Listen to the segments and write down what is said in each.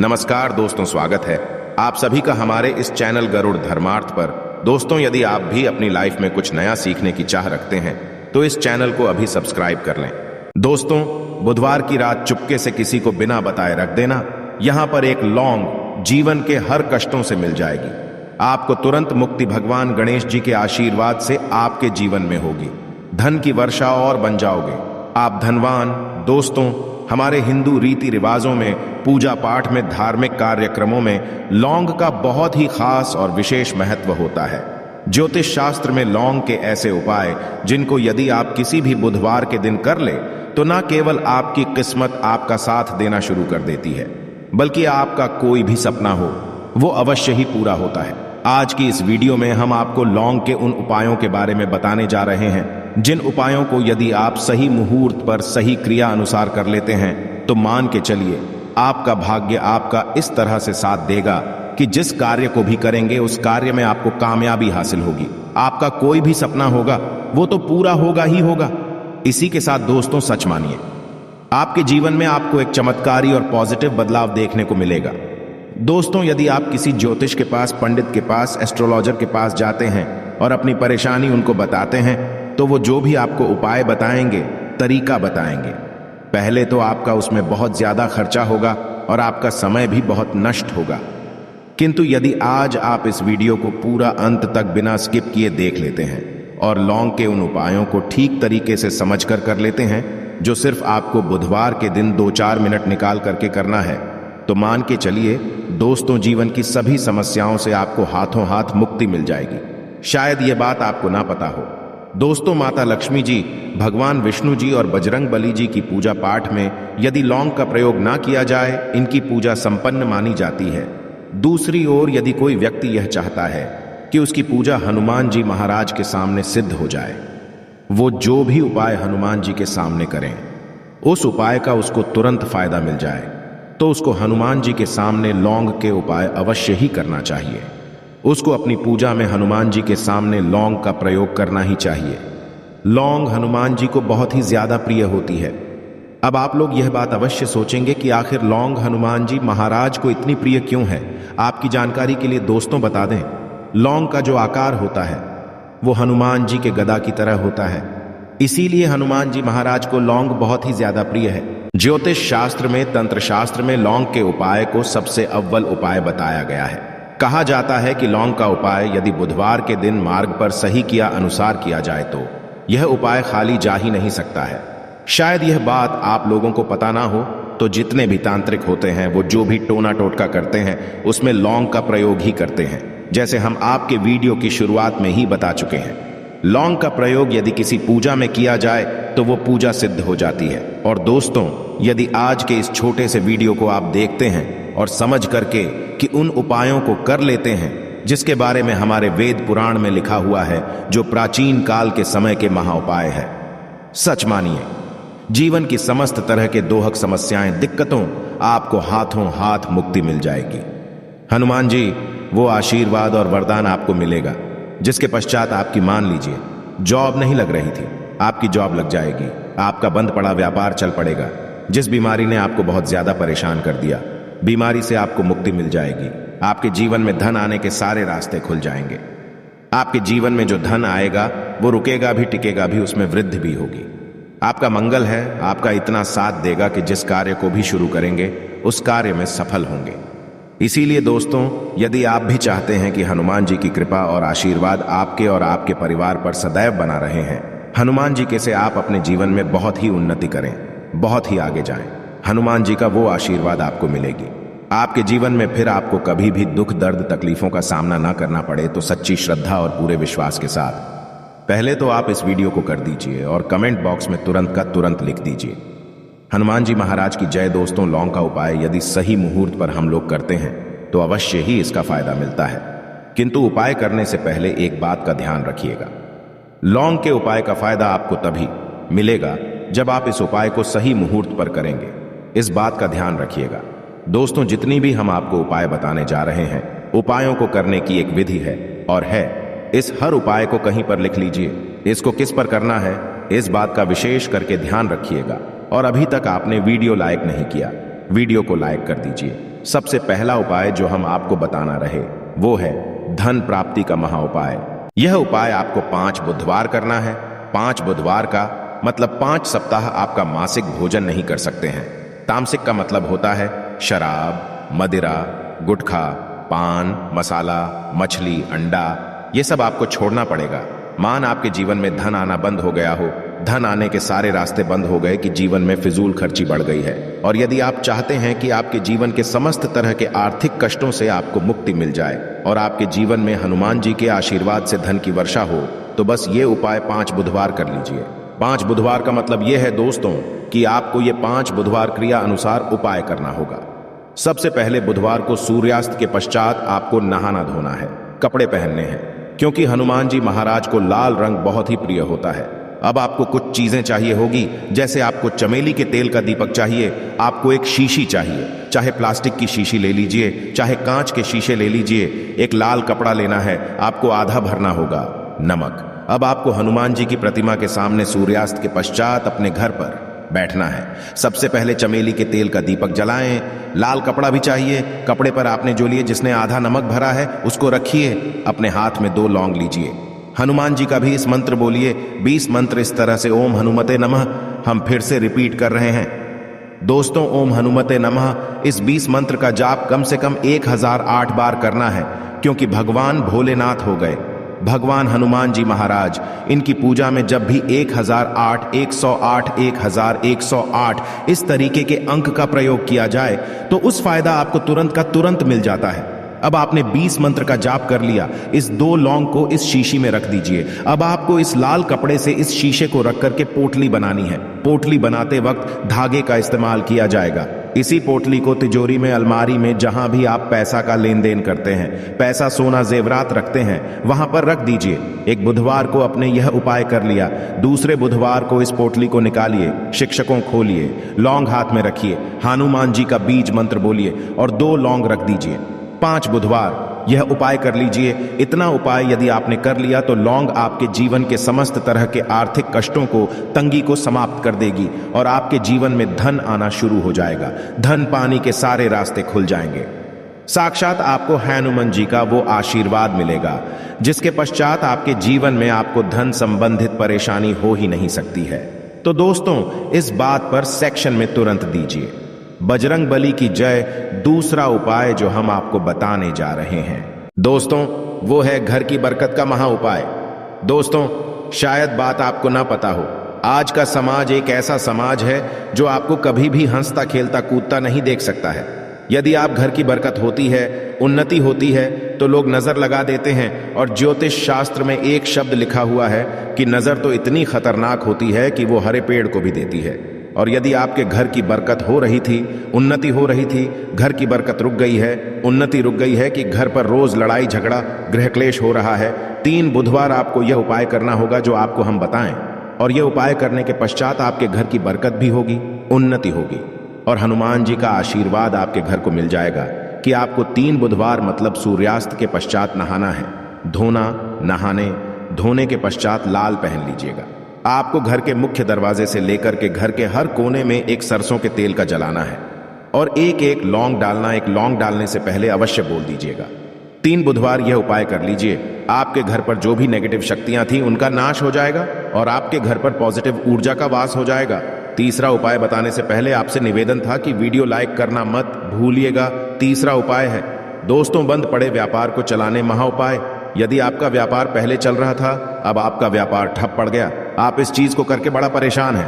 नमस्कार दोस्तों, स्वागत है आप सभी का हमारे इस चैनल गरुड़ धर्मार्थ पर। दोस्तों, यदि आप भी अपनी लाइफ में कुछ नया सीखने की चाह रखते हैं तो इस चैनल को अभी सब्सक्राइब कर लें। दोस्तों, बुधवार की रात चुपके से किसी को बिना बताए रख देना। यहाँ पर एक लौंग जीवन के हर कष्टों से मिल जाएगी। आपको तुरंत मुक्ति भगवान गणेश जी के आशीर्वाद से आपके जीवन में होगी। धन की वर्षा और बन जाओगे आप धनवान। दोस्तों, हमारे हिंदू रीति रिवाजों में, पूजा पाठ में, धार्मिक कार्यक्रमों में लौंग का बहुत ही खास और विशेष महत्व होता है। ज्योतिष शास्त्र में लौंग के ऐसे उपाय जिनको यदि आप किसी भी बुधवार के दिन कर ले तो न केवल आपकी किस्मत आपका साथ देना शुरू कर देती है, बल्कि आपका कोई भी सपना हो वो अवश्य ही पूरा होता है। आज की इस वीडियो में हम आपको लौंग के उन उपायों के बारे में बताने जा रहे हैं जिन उपायों को यदि आप सही मुहूर्त पर सही क्रिया अनुसार कर लेते हैं तो मान के चलिए आपका भाग्य आपका इस तरह से साथ देगा कि जिस कार्य को भी करेंगे उस कार्य में आपको कामयाबी हासिल होगी। आपका कोई भी सपना होगा वो तो पूरा होगा ही होगा। इसी के साथ दोस्तों, सच मानिए, आपके जीवन में आपको एक चमत्कारी और पॉजिटिव बदलाव देखने को मिलेगा। दोस्तों, यदि आप किसी ज्योतिष के पास, पंडित के पास, एस्ट्रोलॉजर के पास जाते हैं और अपनी परेशानी उनको बताते हैं तो वो जो भी आपको उपाय बताएंगे, तरीका बताएंगे, पहले तो आपका उसमें बहुत ज्यादा खर्चा होगा और आपका समय भी बहुत नष्ट होगा। किंतु यदि आज आप इस वीडियो को पूरा अंत तक बिना स्किप किए देख लेते हैं और लौंग के उन उपायों को ठीक तरीके से समझकर कर लेते हैं जो सिर्फ आपको बुधवार के दिन 2-4 मिनट निकाल करके करना है, तो मान के चलिए दोस्तों, जीवन की सभी समस्याओं से आपको हाथों हाथ मुक्ति मिल जाएगी। शायद ये बात आपको ना पता हो दोस्तों, माता लक्ष्मी जी, भगवान विष्णु जी और बजरंग बली जी की पूजा पाठ में यदि लौंग का प्रयोग ना किया जाए, इनकी पूजा संपन्न मानी जाती है। दूसरी ओर यदि कोई व्यक्ति यह चाहता है कि उसकी पूजा हनुमान जी महाराज के सामने सिद्ध हो जाए, वो जो भी उपाय हनुमान जी के सामने करें उस उपाय का उसको तुरंत फायदा मिल जाए, तो उसको हनुमान जी के सामने लौंग के उपाय अवश्य ही करना चाहिए। उसको अपनी पूजा में हनुमान जी के सामने लौंग का प्रयोग करना ही चाहिए। लौंग हनुमान जी को बहुत ही ज्यादा प्रिय होती है। अब आप लोग यह बात अवश्य सोचेंगे कि आखिर लौंग हनुमान जी महाराज को इतनी प्रिय क्यों है। आपकी जानकारी के लिए दोस्तों बता दें, लौंग का जो आकार होता है वो हनुमान जी के गदा की तरह होता है, इसीलिए हनुमान जी महाराज को लौंग बहुत ही ज्यादा प्रिय है। ज्योतिष शास्त्र में, तंत्र शास्त्र में लौंग के उपाय को सबसे अव्वल उपाय बताया गया है। कहा जाता है कि लौंग का उपाय यदि बुधवार के दिन मार्ग पर सही किया अनुसार किया जाए तो यह उपाय खाली जा ही नहीं सकता है। शायद यह बात आप लोगों को पता ना हो, तो जितने भी तांत्रिक होते हैं वो जो भी टोना टोटका करते हैं उसमें लौंग का प्रयोग ही करते हैं, जैसे हम आपके वीडियो की शुरुआत में ही बता चुके हैं। लौंग का प्रयोग यदि किसी पूजा में किया जाए तो वो पूजा सिद्ध हो जाती है। और दोस्तों, यदि आज के इस छोटे से वीडियो को आप देखते हैं और समझ करके कि उन उपायों को कर लेते हैं जिसके बारे में हमारे वेद पुराण में लिखा हुआ है, जो प्राचीन काल के समय के महाउपाय है, सच मानिए जीवन की समस्त तरह के दोहक समस्याएं, दिक्कतों आपको हाथों हाथ मुक्ति मिल जाएगी। हनुमान जी वो आशीर्वाद और वरदान आपको मिलेगा जिसके पश्चात आपकी, मान लीजिए, जॉब नहीं लग रही थी, आपकी जॉब लग जाएगी। आपका बंद पड़ा व्यापार चल पड़ेगा। जिस बीमारी ने आपको बहुत ज्यादा परेशान कर दिया, बीमारी से आपको मुक्ति मिल जाएगी। आपके जीवन में धन आने के सारे रास्ते खुल जाएंगे। आपके जीवन में जो धन आएगा वो रुकेगा भी, टिकेगा भी, उसमें वृद्धि भी होगी। आपका मंगल है, आपका इतना साथ देगा कि जिस कार्य को भी शुरू करेंगे उस कार्य में सफल होंगे। इसीलिए दोस्तों, यदि आप भी चाहते हैं कि हनुमान जी की कृपा और आशीर्वाद आपके और आपके परिवार पर सदैव बना रहे हैं, हनुमान जी के से आप अपने जीवन में बहुत ही उन्नति करें, बहुत ही आगे जाएं, हनुमान जी का वो आशीर्वाद आपको मिलेगी। आपके जीवन में फिर आपको कभी भी दुख, दर्द, तकलीफों का सामना ना करना पड़े, तो सच्ची श्रद्धा और पूरे विश्वास के साथ पहले तो आप इस वीडियो को कर दीजिए और कमेंट बॉक्स में तुरंत का तुरंत लिख दीजिए, हनुमान जी महाराज की जय। दोस्तों, लौंग का उपाय यदि सही मुहूर्त पर हम लोग करते हैं तो अवश्य ही इसका फायदा मिलता है। किंतु उपाय करने से पहले एक बात का ध्यान रखिएगा, लौंग के उपाय का फायदा आपको तभी मिलेगा जब आप इस उपाय को सही मुहूर्त पर करेंगे। इस बात का ध्यान रखिएगा दोस्तों। जितनी भी हम आपको उपाय बताने जा रहे हैं, उपायों को करने की एक विधि है और इस हर उपाय को कहीं पर लिख लीजिए। इसको किस पर करना है इस बात का विशेष करके ध्यान रखिएगा। और अभी तक आपने वीडियो लाइक नहीं किया, वीडियो को लाइक कर दीजिए सबसे पहला उपाय जो हम आपको बताना रहे वो है धन प्राप्ति का महा उपाय। यह उपाय आपको 5 बुधवार करना है। 5 बुधवार का मतलब 5 सप्ताह आपका मासिक भोजन नहीं कर सकते हैं। तामसिक का मतलब होता है शराब, मदिरा, गुटखा, पान मसाला, मछली, अंडा, ये सब आपको छोड़ना पड़ेगा। मान आपके जीवन में धन आना बंद हो गया हो, धन आने के सारे रास्ते बंद हो गए कि जीवन में फिजूल खर्ची बढ़ गई है, और यदि आप चाहते हैं कि आपके जीवन के समस्त तरह के आर्थिक कष्टों से आपको मुक्ति मिल जाए और आपके जीवन में हनुमान जी के आशीर्वाद से धन की वर्षा हो, तो बस ये उपाय 5 बुधवार कर लीजिए। 5 बुधवार का मतलब यह है दोस्तों कि आपको ये 5 बुधवार क्रिया अनुसार उपाय करना होगा। सबसे पहले बुधवार को सूर्यास्त के पश्चात आपको नहाना धोना है, कपड़े पहनने हैं, क्योंकि हनुमान जी महाराज को लाल रंग बहुत ही प्रिय होता है। अब आपको कुछ चीजें चाहिए होगी, जैसे आपको चमेली के तेल का दीपक चाहिए, आपको एक शीशी चाहिए, चाहे प्लास्टिक की शीशी ले लीजिए, चाहे कांच के शीशे ले लीजिए, एक लाल कपड़ा लेना है, आपको आधा भरना होगा नमक। अब आपको हनुमान जी की प्रतिमा के सामने सूर्यास्त के पश्चात अपने घर पर बैठना है। सबसे पहले चमेली के तेल का दीपक जलाएं, लाल कपड़ा भी चाहिए, कपड़े पर आपने जो लिए जिसने आधा नमक भरा है उसको रखिए, अपने हाथ में 2 लौंग लीजिए, हनुमान जी का भी इस मंत्र बोलिए, 20 मंत्र इस तरह से ओम हनुमते नमः हम फिर से रिपीट कर रहे हैं। दोस्तों ओम हनुमते नमः इस 20 मंत्र का जाप कम से कम 1008 बार करना है, क्योंकि भगवान भोलेनाथ हो गए भगवान हनुमान जी महाराज, इनकी पूजा में जब भी 1008, 108, 1108 इस तरीके के अंक का प्रयोग किया जाए तो उस फायदा आपको तुरंत का तुरंत मिल जाता है। अब आपने 20 मंत्र का जाप कर लिया, इस 2 लौंग को इस शीशी में रख दीजिए। अब आपको इस लाल कपड़े से इस शीशे को रख करके पोटली बनानी है। पोटली बनाते वक्त धागे का इस्तेमाल किया जाएगा। इसी पोटली को तिजोरी में, अलमारी में, जहां भी आप पैसा का लेन देन करते हैं, पैसा सोना जेवरात रखते हैं, वहां पर रख दीजिए। एक बुधवार को आपने यह उपाय कर लिया, दूसरे बुधवार को इस पोटली को निकालिए, शिक्षकों खोलिए, लौंग हाथ में रखिए, हनुमान जी का बीज मंत्र बोलिए और 2 लौंग रख दीजिए। 5 बुधवार यह उपाय कर लीजिए। इतना उपाय यदि आपने कर लिया तो लौंग आपके जीवन के समस्त तरह के आर्थिक कष्टों को, तंगी को समाप्त कर देगी और आपके जीवन में धन आना शुरू हो जाएगा। धन पानी के सारे रास्ते खुल जाएंगे। साक्षात आपको हनुमान जी का वो आशीर्वाद मिलेगा जिसके पश्चात आपके जीवन में आपको धन संबंधित परेशानी हो ही नहीं सकती है। तो दोस्तों इस बात पर सेक्शन में तुरंत दीजिए बजरंग बली की जय। दूसरा उपाय जो हम आपको बताने जा रहे हैं दोस्तों वो है घर की बरकत का महा उपाय। दोस्तों शायद बात आपको ना पता हो, आज का समाज एक ऐसा समाज है जो आपको कभी भी हंसता खेलता कूदता नहीं देख सकता है। यदि आप घर की बरकत होती है, उन्नति होती है, तो लोग नजर लगा देते हैं। और ज्योतिष शास्त्र में एक शब्द लिखा हुआ है कि नजर तो इतनी खतरनाक होती है कि वो हरे पेड़ को भी देती है। और यदि आपके घर की बरकत हो रही थी, उन्नति हो रही थी, घर की बरकत रुक गई है, उन्नति रुक गई है कि घर पर रोज लड़ाई झगड़ा, गृह क्लेश हो रहा है, 3 बुधवार आपको यह उपाय करना होगा जो आपको हम बताएं। और यह उपाय करने के पश्चात आपके घर की बरकत भी होगी, उन्नति होगी और हनुमान जी का आशीर्वाद आपके घर को मिल जाएगा कि आपको 3 बुधवार मतलब सूर्यास्त के पश्चात नहाना है। धोने के पश्चात लाल पहन लीजिएगा। आपको घर के मुख्य दरवाजे से लेकर के घर के हर कोने में एक सरसों के तेल का जलाना है और एक लौंग डालना। एक लौंग डालने से पहले अवश्य बोल दीजिएगा। 3 बुधवार यह उपाय कर लीजिए। आपके घर पर जो भी नेगेटिव शक्तियां थी उनका नाश हो जाएगा और आपके घर पर पॉजिटिव ऊर्जा का वास हो जाएगा। तीसरा उपाय बताने से पहले आपसे निवेदन था कि वीडियो लाइक करना मत भूलिएगा। तीसरा उपाय है दोस्तों बंद पड़े व्यापार को चलाने महा उपाय। यदि आपका व्यापार पहले चल रहा था, अब आपका व्यापार ठप पड़ गया, आप इस चीज को करके बड़ा परेशान हैं,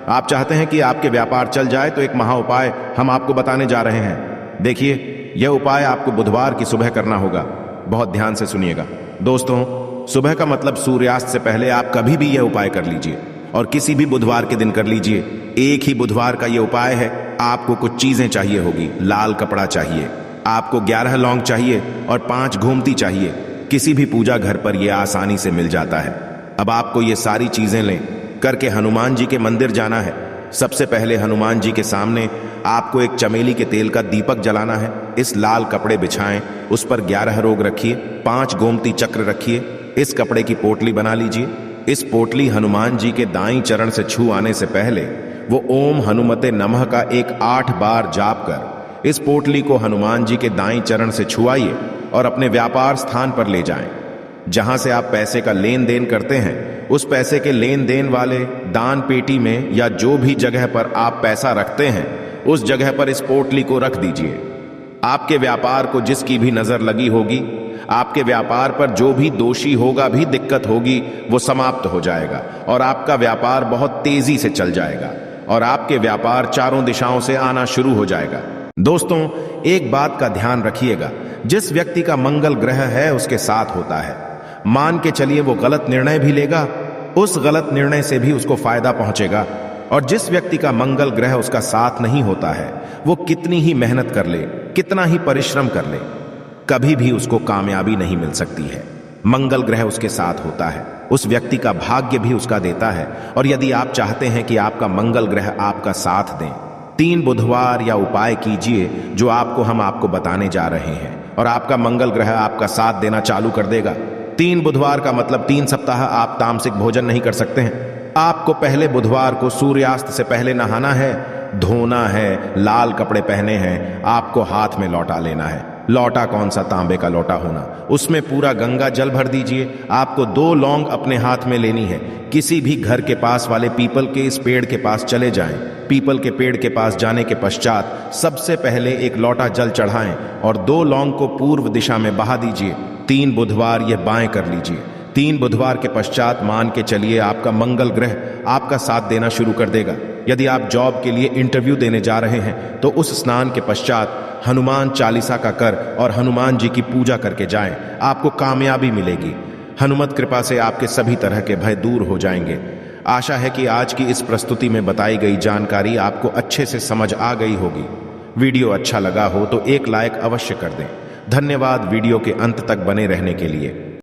आप चाहते हैं कि आपके व्यापार चल जाए, तो एक महा उपाय हम आपको बताने जा रहे हैं। देखिए यह उपाय आपको बुधवार की सुबह करना होगा। बहुत ध्यान से सुनिएगा दोस्तों। सुबह का मतलब सूर्यास्त से पहले आप कभी भी यह उपाय कर लीजिए और किसी भी बुधवार के दिन कर लीजिए। एक ही बुधवार का यह उपाय है। आपको कुछ चीजें चाहिए होगी, लाल कपड़ा चाहिए, आपको 11 लौंग चाहिए और 5 घूमती चाहिए। किसी भी पूजा घर पर यह आसानी से मिल जाता है। अब आपको ये सारी चीजें लें करके हनुमान जी के मंदिर जाना है। सबसे पहले हनुमान जी के सामने आपको एक चमेली के तेल का दीपक जलाना है। इस लाल कपड़े बिछाएं, उस पर 11 रोग रखिए, 5 गोमती चक्र रखिए। इस कपड़े की पोटली बना लीजिए। इस पोटली हनुमान जी के दाईं चरण से छू आने से पहले वो ओम हनुमते नमः का एक 8 बार जाप कर इस पोटली को हनुमान जी के दाईं चरण से छुआइए और अपने व्यापार स्थान पर ले जाएं। जहां से आप पैसे का लेन देन करते हैं, उस पैसे के लेन देन वाले दान पेटी में या जो भी जगह पर आप पैसा रखते हैं, उस जगह पर इस पोटली को रख दीजिए। आपके व्यापार को जिसकी भी नजर लगी होगी, आपके व्यापार पर जो भी दोषी होगा, भी दिक्कत होगी, वो समाप्त हो जाएगा और आपका व्यापार बहुत तेजी से चल जाएगा और आपके व्यापार चारों दिशाओं से आना शुरू हो जाएगा। दोस्तों, एक बात का ध्यान रखिएगा, जिस व्यक्ति का मंगल ग्रह है उसके साथ होता है, मान के चलिए वो गलत निर्णय भी लेगा, उस गलत निर्णय से भी उसको फायदा पहुंचेगा। और जिस व्यक्ति का मंगल ग्रह उसका साथ नहीं होता है, वो कितनी ही मेहनत कर ले, कितना ही परिश्रम कर ले, कभी भी उसको कामयाबी नहीं मिल सकती है। मंगल ग्रह उसके साथ होता है, उस व्यक्ति का भाग्य भी उसका देता है। और यदि आप चाहते हैं कि आपका मंगल ग्रह आपका साथ दें, 3 बुधवार या उपाय कीजिए जो हम आपको बताने जा रहे हैं, और आपका मंगल ग्रह आपका साथ देना चालू कर देगा। 3 बुधवार का मतलब 3 सप्ताह आप तामसिक भोजन नहीं कर सकते हैं। आपको पहले बुधवार को सूर्यास्त से पहले नहाना है, धोना है, लाल कपड़े पहने हैं, आपको हाथ में लौटा लेना है। लौटा कौन सा, तांबे का लौटा होना, उसमें पूरा गंगा जल भर दीजिए। आपको 2 लौंग अपने हाथ में लेनी है। किसी भी घर के पास वाले पीपल के इस पेड़ के पास चले जाएं। पीपल के पेड़ के पास जाने के पश्चात सबसे पहले एक लोटा जल चढ़ाएं और 2 लौंग को पूर्व दिशा में बहा दीजिए। 3 बुधवार यह बाएं कर लीजिए। 3 बुधवार के पश्चात मान के चलिए आपका मंगल ग्रह आपका साथ देना शुरू कर देगा। यदि आप जॉब के लिए इंटरव्यू देने जा रहे हैं तो उस स्नान के पश्चात हनुमान चालीसा का कर और हनुमान जी की पूजा करके जाएं, आपको कामयाबी मिलेगी। हनुमत कृपा से आपके सभी तरह के भय दूर हो जाएंगे। आशा है कि आज की इस प्रस्तुति में बताई गई जानकारी आपको अच्छे से समझ आ गई होगी। वीडियो अच्छा लगा हो तो एक लाइक अवश्य कर दें। धन्यवाद वीडियो के अंत तक बने रहने के लिए।